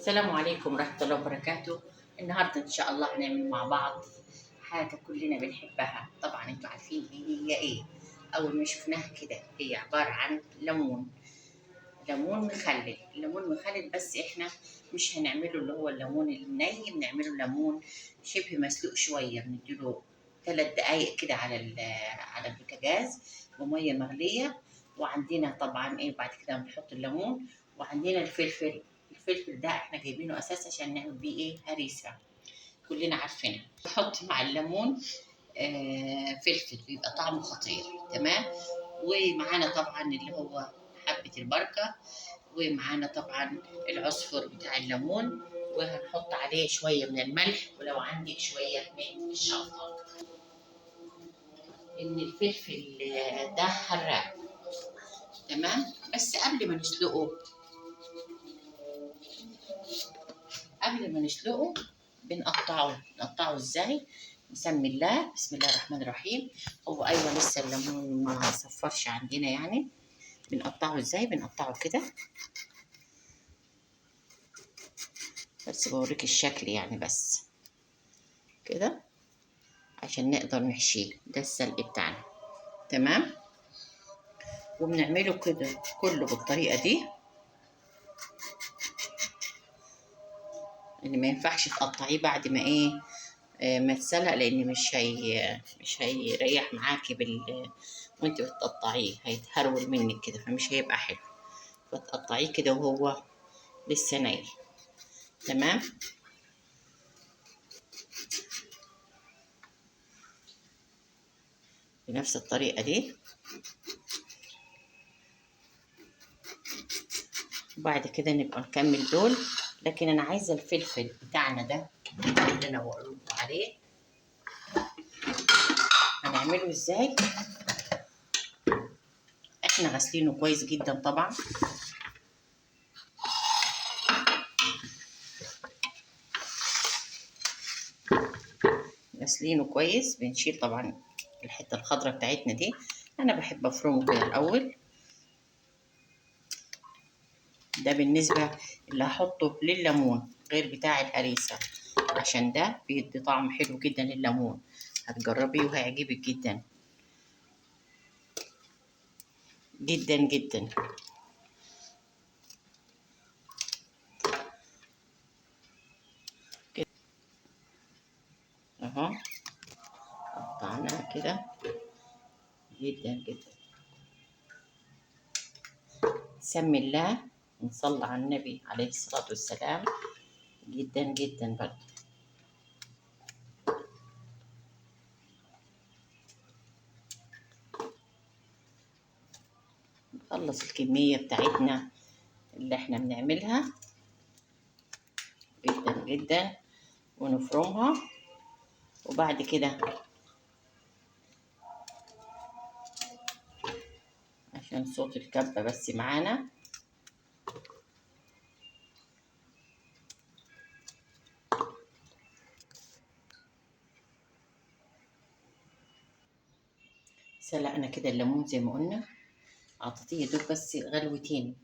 السلام عليكم ورحمة الله وبركاته. النهاردة إن شاء الله هنعمل مع بعض حاجة كلنا بنحبها. طبعا انتوا عارفين هي ايه. أول ما شفناها كده هي عبارة عن ليمون. ليمون مخلل، ليمون مخلل، بس احنا مش هنعمله اللي هو الليمون الني، بنعمله ليمون شبه مسلوق شوية. بنديله 3 دقايق كده على البوتاجاز ومية مغلية. وعندنا طبعا ايه بعد كده بنحط الليمون. وعندنا الفلفل. الفلفل ده احنا جايبينه اساس عشان نعمل بيه ايه هريسة، كلنا عارفينها. نحط مع الليمون فلفل بيبقى طعمه خطير. تمام. ومعانا طبعا اللي هو حبة البركة، ومعانا طبعا العصفر بتاع الليمون، وهنحط عليه شوية من الملح، ولو عندك شوية من الشطة، إن الفلفل ده حراق. تمام. بس قبل ما نسلقه بنقطعه ازاي؟ بسم الله، بسم الله الرحمن الرحيم. هو ايوه لسه الليمون ما صفرش عندنا يعني. بنقطعه ازاي؟ بنقطعه كده، بس بوريك الشكل يعني، بس كده عشان نقدر نحشيه. ده السلق بتاعنا. تمام. وبنعمله كده كله بالطريقة دي، ان ما ينفعش تقطعيه بعد ما ايه ما اتسلق، لان مش هيريح معاكي وانت بتقطعيه هيتهرول منك كده، فمش هيبقى حلو. فتقطعيه كده وهو لسه ني. تمام. بنفس الطريقة دي. وبعد كده نبقى نكمل دول. لكن انا عايزة الفلفل بتاعنا ده اللي انا بقول عليه هنعمله ازاي. احنا غاسلينه كويس جدا طبعا. غاسلينه كويس. بنشيل طبعا الحته الخضراء بتاعتنا دي. انا بحب افرمه كده الاول. ده بالنسبه اللي هحطه لليمون غير بتاع الهريسه، عشان ده بيدي طعم حلو جدا لليمون. هتجربيه وهيعجبك جدا جدا جدا. كده اهو قطعناها كده جدا جدا. سمي الله ونصلي على النبي عليه الصلاه والسلام. جدا جدا برضه. نخلص الكميه بتاعتنا اللي احنا بنعملها جدا جدا ونفرمها. وبعد كده عشان صوت الكبة بس معانا، سلقنا كده الليمون زي ما قلنا. عطيتيه دول بس غلوتين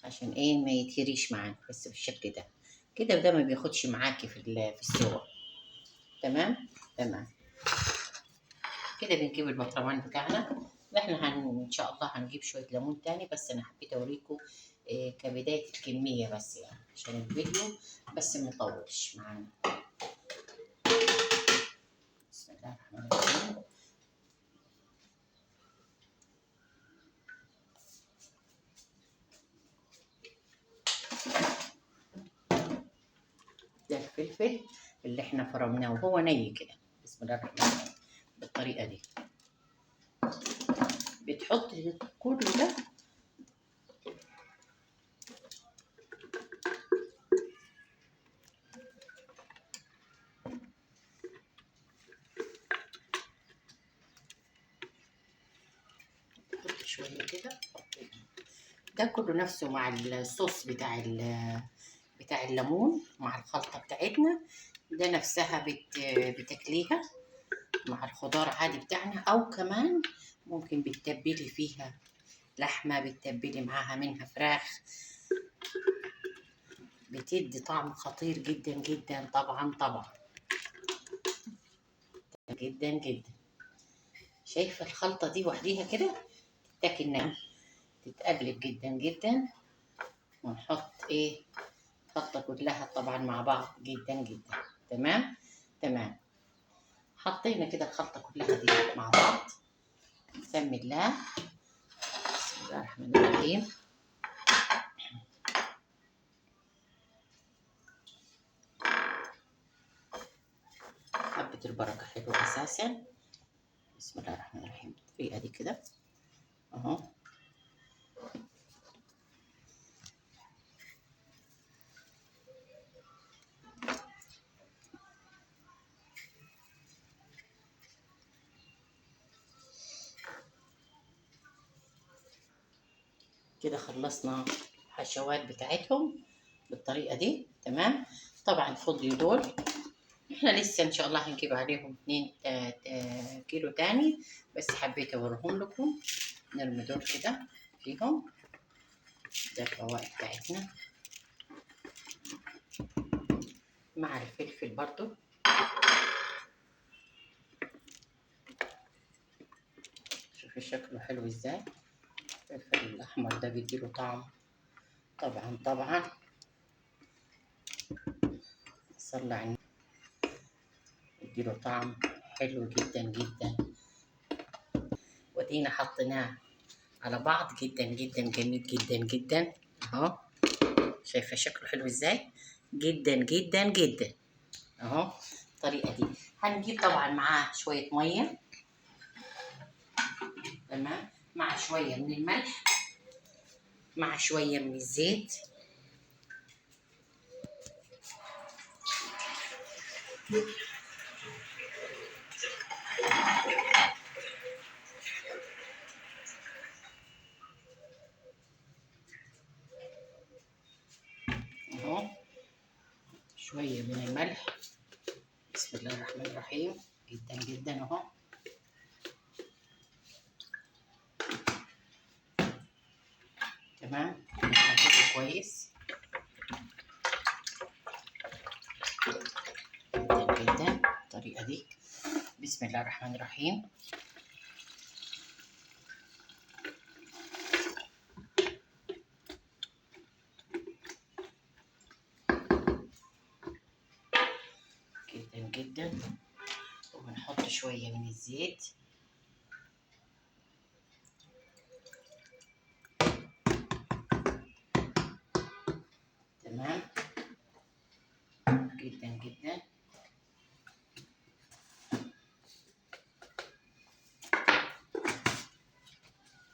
عشان ايه ما يتهريش معانا، بس بالشكل ده كده. وده ما بياخدش معاكي في السوا. تمام. تمام. كده بنجيب البطرمان بتاعنا. احنا ان شاء الله هنجيب شويه ليمون تاني، بس انا حبيت اوريكم إيه كبدايه الكميه بس يعني، عشان الفيديو بس ما يطولش معانا. بسم الله الرحمن الرحيم. ده الفلفل اللي احنا فرمناه وهو ني كده. بسم الله الرحمن الرحيم. بالطريقه دي بتحط كل ده. تحط شويه كده. ده كله نفسه مع الصوص بتاع الليمون مع الخلطه بتاعتنا. ده نفسها بتاكليها مع الخضار عادي بتاعنا، او كمان ممكن بتتبلي فيها لحمه، بتتبلي معاها منها فراخ، بتدي طعم خطير جدا جدا، طبعا طبعا جدا جدا. شايفه الخلطه دي وحديها كده تاكل نعم، تتقلب جدا جدا، ونحط ايه الخلطه كلها طبعا مع بعض جدا جدا. تمام تمام. حطينا كده الخلطه كلها دي مع بعض. بسم الله، بسم الله الرحمن الرحيم. حبة البركة حلوة أساسا. بسم الله الرحمن الرحيم. بالطريقة دي كده أهو. كده خلصنا الحشوات بتاعتهم بالطريقة دي. تمام. طبعا فضلوا دول، احنا لسه ان شاء الله هنجيب عليهم 2 كيلو تاني، بس حبيت اوريهم لكم. نرمي دول كده فيهم. ده الفوائد بتاعتنا مع الفلفل برضو. شوفي شكله حلو ازاي. الفلفل الاحمر ده بيديله طعم طبعا طبعا. صلى على النبي. بيديله طعم حلو جدا جدا. ودينا حطيناه على بعض جدا جدا، جميل جدا جدا اهو. شايفه شكله حلو ازاي، جدا جدا جدا اهو. الطريقه دي هنجيب طبعا معاه شويه ميه، تمام، مع شويه من الملح، مع شويه من الزيت. اهو شويه من الملح. بسم الله الرحمن الرحيم. جدا جدا اهو. تمام. نحطه كويس جدا جدا الطريقه دي. بسم الله الرحمن الرحيم. جدا جدا. وبنحط شويه من الزيت. تمام. جدا جدا.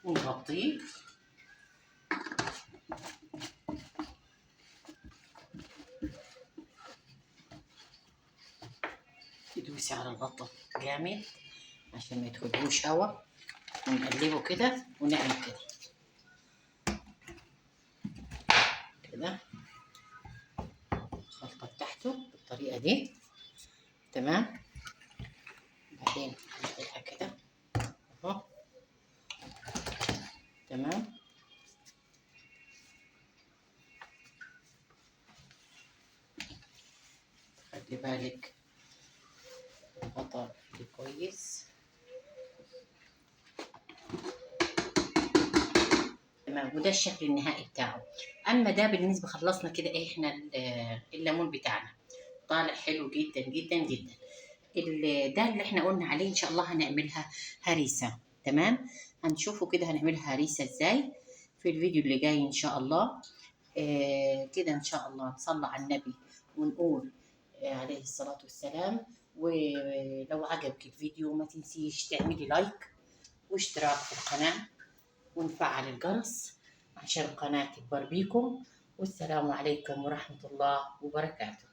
ونغطيه. تدوسي على الغطا جامد عشان ما يدخلوش هوا، ونقلبه كده ونعمل كده كده الخلطة بتاعته بالطريقة دي. تمام. بعدين نقلبها كده اهو. تمام. خلي بالك الغطا اللي كويس. تمام. وده الشكل النهائي بتاعه. اما ده بالنسبه خلصنا كده ايه، احنا الليمون بتاعنا طالع حلو جدا جدا جدا. ده اللي احنا قلنا عليه ان شاء الله هنعملها هريسه. تمام. هنشوفوا كده هنعملها هريسه ازاي في الفيديو اللي جاي ان شاء الله. كده ان شاء الله نصلي على النبي ونقول عليه الصلاه والسلام. ولو عجبك الفيديو ما تنسيش تعملي لايك واشتراك في القناه ونفعل الجرس عشان القناة تكبر بيكم. والسلام عليكم ورحمة الله وبركاته.